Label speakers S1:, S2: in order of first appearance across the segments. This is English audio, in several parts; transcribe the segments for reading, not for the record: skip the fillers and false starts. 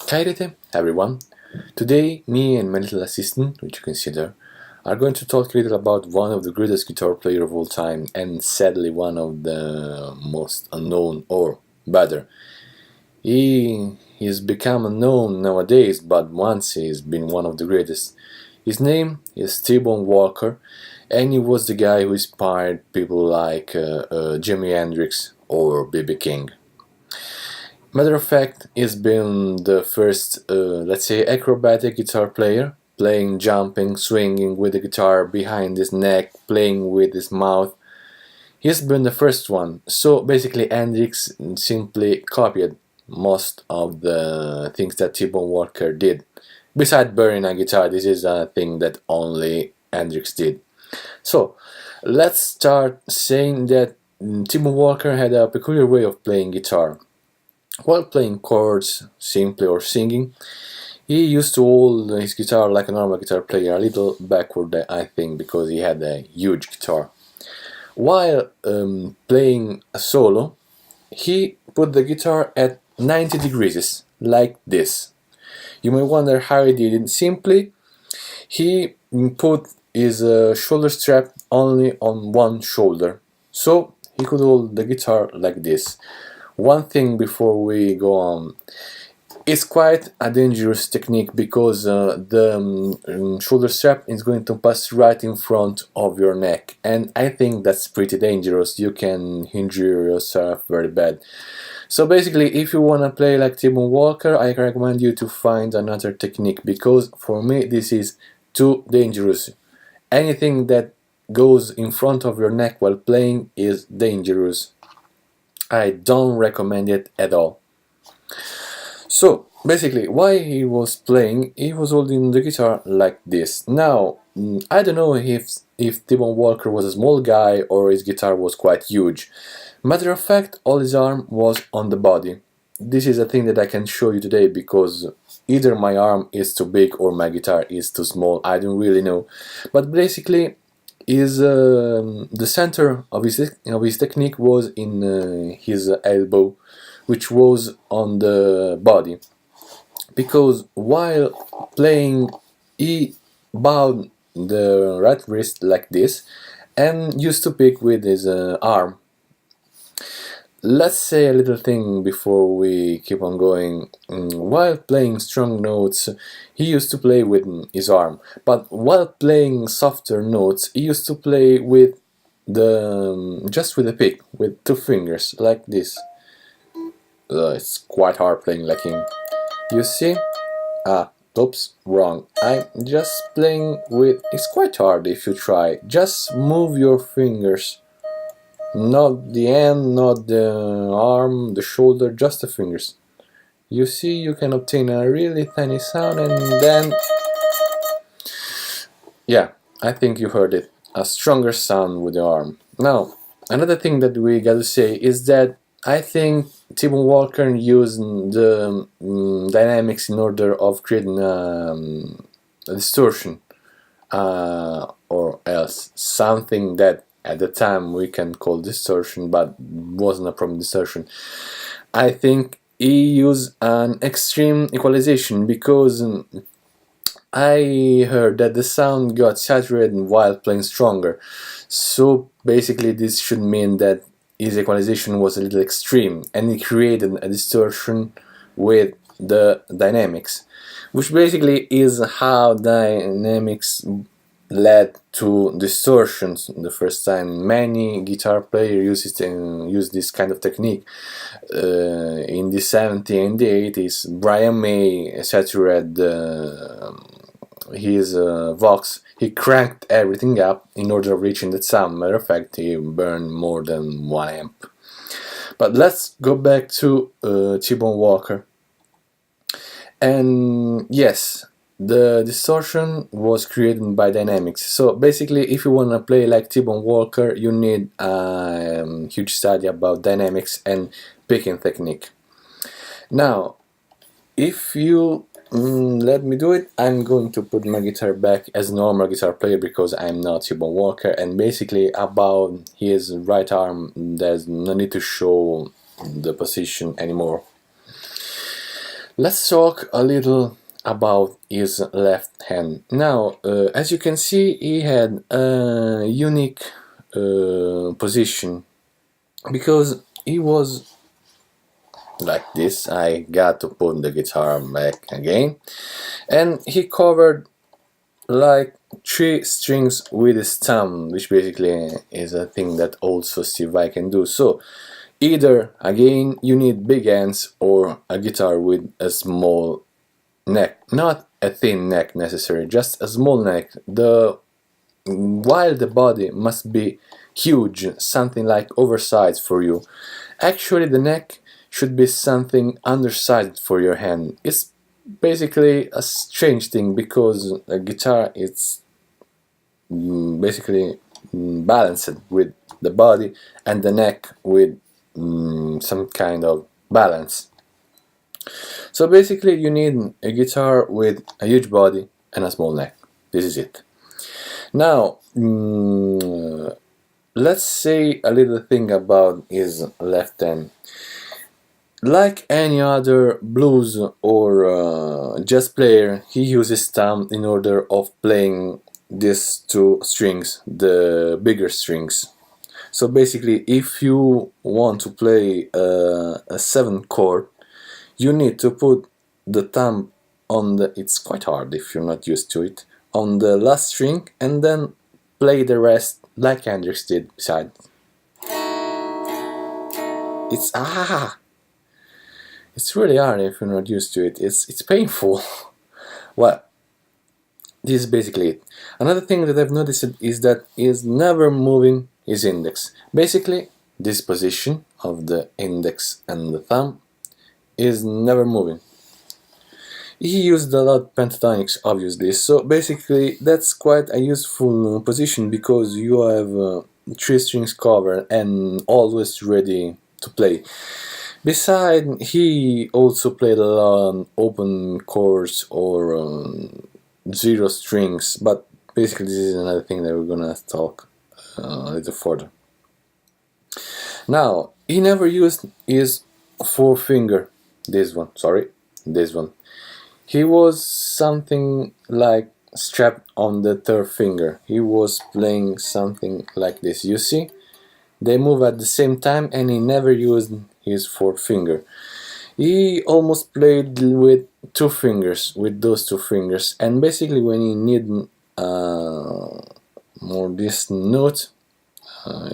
S1: Kairete, everyone. Today, me and my little assistant, which you consider, are going to talk a little about one of the greatest guitar players of all time, and sadly one of the most unknown, or better. He's become unknown nowadays, but once he's been one of the greatest. His name is T-Bone Walker, and he was the guy who inspired people like Jimi Hendrix or B.B. King. Matter of fact, he's been the first, let's say, acrobatic guitar player, playing, jumping, swinging with the guitar behind his neck, playing with his mouth. He's been the first one, so basically Hendrix simply copied most of the things that T-Bone Walker did. Besides burning a guitar, this is a thing that only Hendrix did. So, let's start saying that T-Bone Walker had a peculiar way of playing guitar. While playing chords, simply, or singing, he used to hold his guitar like a normal guitar player, a little backward, I think, because he had a huge guitar. While playing a solo, he put the guitar at 90 degrees, like this. You may wonder how he did it. Simply, he put his shoulder strap only on one shoulder, so he could hold the guitar like this. One thing before we go on, it's quite a dangerous technique because the shoulder strap is going to pass right in front of your neck, and I think that's pretty dangerous. You can injure yourself very bad. So basically, if you wanna play like T-Bone Walker, I recommend you to find another technique, because for me this is too dangerous. Anything that goes in front of your neck while playing is dangerous. I don't recommend it at all. So basically, while he was playing, he was holding the guitar like this. Now, I don't know if T-Bone Walker was a small guy or his guitar was quite huge. Matter of fact, all his arm was on the body. This is a thing that I can show you today because either my arm is too big or my guitar is too small. I don't really know. But basically, the center of his technique was in his elbow, which was on the body, because while playing he bowed the right wrist like this and used to pick with his arm. Let's say a little thing before we keep on going. While playing strong notes, he used to play with his arm, but while playing softer notes, he used to play with just with a pick, with two fingers, like this. It's quite hard playing like him. You see? Oops, wrong. I'm just playing with. It's quite hard if you try. Just move your fingers. Not the hand, not the arm, the shoulder, just the fingers. You see, you can obtain a really tiny sound, and then, yeah, I think you heard it, a stronger sound with the arm. Now, another thing that we gotta say is that I think T-Bone Walker used the dynamics in order of creating a distortion, or else something that at the time we can call distortion, but wasn't a proper distortion. I think he used an extreme equalization, because I heard that the sound got saturated while playing stronger. So basically this should mean that his equalization was a little extreme, and he created a distortion with the dynamics, which basically is how dynamics led to distortions the first time. Many guitar players use this kind of technique. In the 70s and the 80s, Brian May saturated his Vox. He cranked everything up in order of reaching that sound. Matter of fact, he burned more than 1 amp. But let's go back to T-Bone Walker. And yes, the distortion was created by dynamics. So basically, if you want to play like T-Bone Walker, you need a huge study about dynamics and picking technique. Now, if you let me do it, I'm going to put my guitar back as a normal guitar player, because I'm not T-Bone Walker, and basically about his right arm there's no need to show the position anymore. Let's talk a little about his left hand. Now, as you can see, he had a unique position because he was like this. I got to put the guitar back again, and he covered like 3 strings with his thumb, which basically is a thing that also Steve Vai can do. So either again you need big hands or a guitar with a small neck, not a thin neck necessarily, just a small neck. While the body must be huge, something like oversized for you, actually the neck should be something undersized for your hand. It's basically a strange thing because a guitar is basically balanced with the body and the neck with some kind of balance. So basically you need a guitar with a huge body and a small neck. This is it. Now let's say a little thing about his left hand. Like any other blues or jazz player, he uses thumb in order of playing these 2 strings, the bigger strings. So basically, if you want to play a 7th chord, you need to put the thumb on the, it's quite hard if you're not used to it, on the last string, and then play the rest like Hendrix did beside. It's really hard if you're not used to it. It's painful. Well, this is basically it. Another thing that I've noticed is that he's never moving his index. Basically, this position of the index and the thumb is never moving. He used a lot of pentatonics, obviously, so basically that's quite a useful position because you have 3 strings covered and always ready to play. Besides, he also played a lot on open chords or 0 strings, but basically this is another thing that we're gonna talk a little further. Now, he never used his 4-finger, this one. He was something like strapped on the 3rd finger. He was playing something like this, you see? They move at the same time and he never used his 4th finger. He almost played with 2 fingers, with those 2 fingers, and basically when he needed more this note,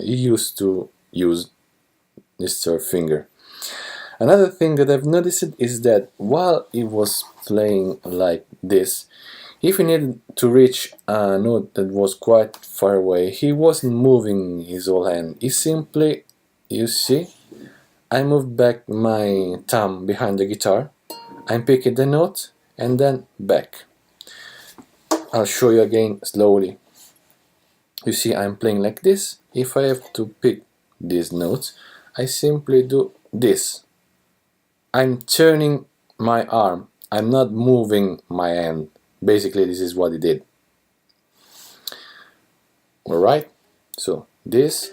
S1: he used to use this 3rd finger. Another thing that I've noticed is that while he was playing like this, if he needed to reach a note that was quite far away, he wasn't moving his whole hand. He simply, you see, I moved back my thumb behind the guitar, I'm picking the note, and then back. I'll show you again slowly. You see, I'm playing like this. If I have to pick these notes, I simply do this. I'm turning my arm, I'm not moving my hand. Basically, this is what he did. Alright, so this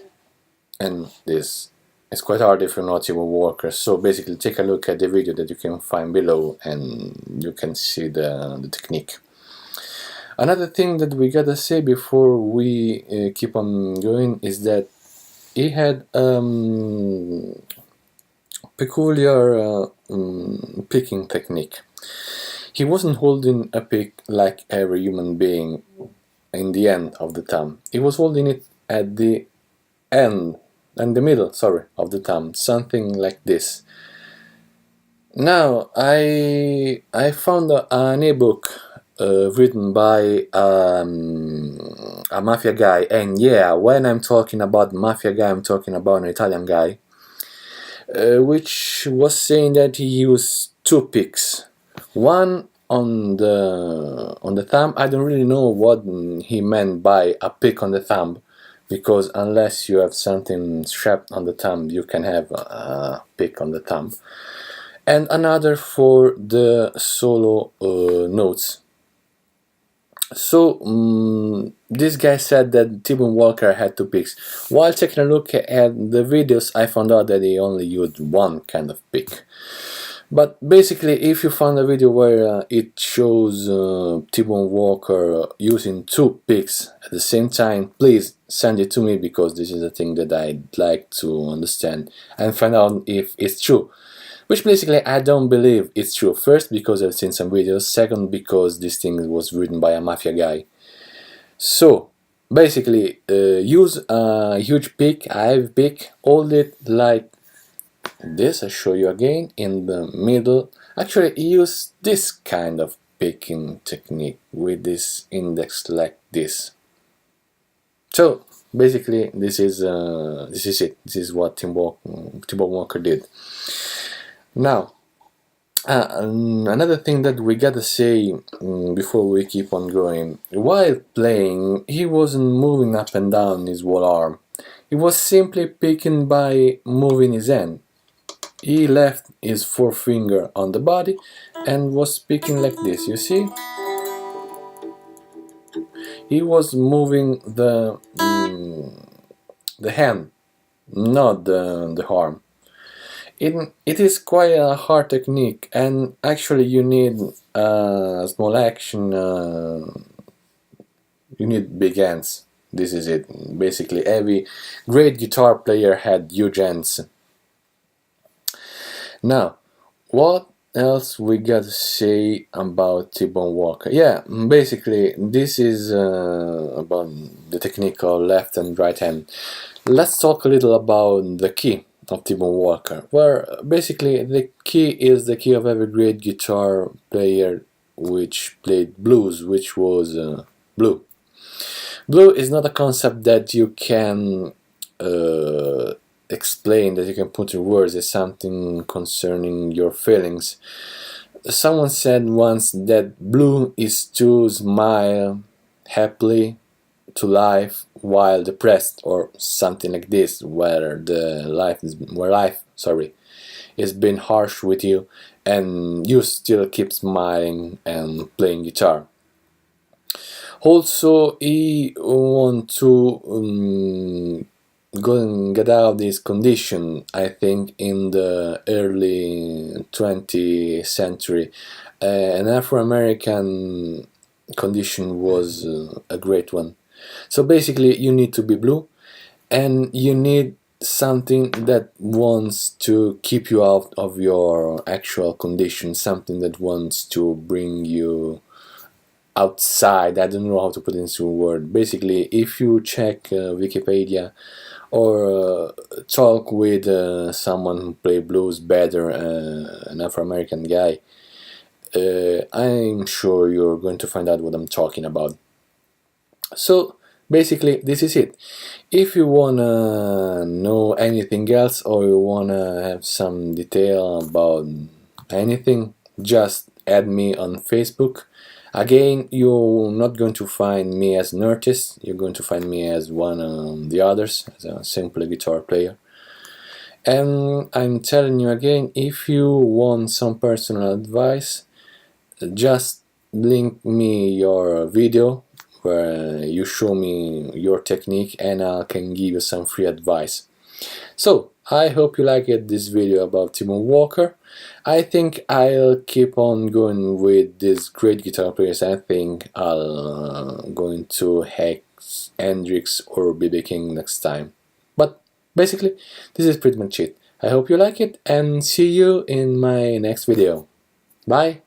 S1: and this. It's quite hard if you're not a worker, so basically take a look at the video that you can find below and you can see the technique. Another thing that we gotta say before we keep on going is that he had peculiar picking technique. He wasn't holding a pick like every human being in the end of the thumb. He was holding it at the end, and the middle, of the thumb, something like this. Now, I found an ebook written by a mafia guy, and yeah, when I'm talking about mafia guy, I'm talking about an Italian guy, which was saying that he used 2 picks. One on the thumb. I don't really know what he meant by a pick on the thumb, because unless you have something strapped on the thumb, you can have a pick on the thumb. And another for the solo notes. So this guy said that T-Bone Walker had 2 picks. While taking a look at the videos, I found out that he only used one kind of pick. But basically, if you find a video where it shows T-Bone Walker using two picks at the same time, please send it to me, because this is a thing that I'd like to understand and find out if it's true. Which basically I don't believe it's true. First, because I've seen some videos. Second, because this thing was written by a mafia guy. So basically, use a huge pick, a heavy pick, hold it like this. I show you again in the middle. Actually, use this kind of picking technique with this index like this. So basically, this is it. This is what T-Bone Walker did. Now, another thing that we gotta say before we keep on going, while playing, he wasn't moving up and down his whole arm. He was simply picking by moving his hand. He left his forefinger on the body and was picking like this, you see? He was moving the hand, not the arm. It is quite a hard technique, and actually you need a small action, you need big hands. This is it. Basically, every great guitar player had huge hands. Now, what else we got to say about T-Bone Walker? Yeah, basically, this is about the technique of left and right hand. Let's talk a little about the key of T-Bone Walker, where basically the key is the key of every great guitar player which played blues, which was blue. Blue is not a concept that you can explain, that you can put in words. It's something concerning your feelings. Someone said once that blue is to smile happily to life while depressed, or something like this, where life is being harsh with you and you still keep smiling and playing guitar. Also, he want to go and get out of this condition. I think in the early 20th century, an Afro-American condition was a great one. So basically, you need to be blue, and you need something that wants to keep you out of your actual condition, something that wants to bring you outside. I don't know how to put it into a word. Basically, if you check Wikipedia or talk with someone who play blues better, an Afro-American guy, I'm sure you're going to find out what I'm talking about. So basically, this is it. If you wanna know anything else, or you wanna have some detail about anything, just add me on Facebook. Again, you're not going to find me as an artist, you're going to find me as one of the others, as a simple guitar player. And I'm telling you again, if you want some personal advice, just link me your video where you show me your technique, and I can give you some free advice. So, I hope you liked this video about T-Bone Walker. I think I'll keep on going with these great guitar players. I think I'll going to Hex, Hendrix or BB King next time. But basically, this is pretty much it. I hope you like it, and see you in my next video. Bye!